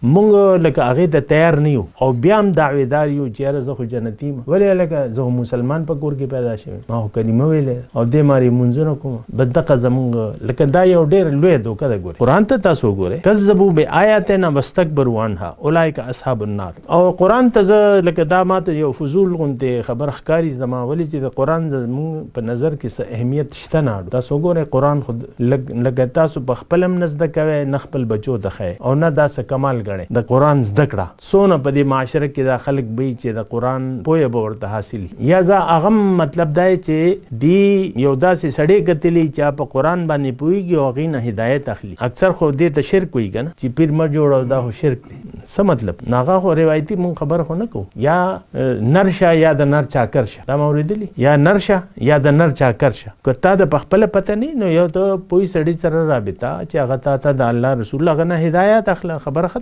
مونږ لکه هغه ته تیار نه یو او بیا هم دعویدار یو چې یاره زه خو جنتي یم ولې لکه زه مسلمان په کور کې پیدا شوی ما خو کلمه ویلې او دې ماري مونځونه کوم بدقه زمونږ لکه دا یو ډېر لوی دوکه ده ګورئ قرآن ته تاسو وګورئ کذبوا بآیاتنا واستكبروا عنها اولئک اصحاب النار او قرآن ته زه لکه دا ماته یو فضول غوندې خبر ښکاري زما ولې چې د قرآن زمونږ په نظر کې څه اهمیت شته نه تاسو وګورئ قرآن خو لکه تاسو په خپل هم نه زده کوئ نه خپل بچو ته ښیئ او نه داسې کمال د قرآن زده کړه څونه په دې معاشره کې دا خلک وایي چې د قرآن پوهه به ورته حاصل یا زه هغه مطلب دا چې دی یو داسې سړی کتلی چې په قرآن باندې پوهېږي او هغې نه هدایت اخلي اکثر خو دې ته شرک وایي که نه چې پیر مه جوړه دا خو شرک دی څه مطلب هغه خو روایتي مونږ خبره خو نه کوو یا نر شه یا د نر چاکر شه دا ما اورېدلي یا نر شه یا د نر چاکر شه که تا د پخپله پته نه نو یو ته پوه سړي سره رابطه چې هغه تا ته د الله رسول هغه نه هدایت اخله خبره ختمه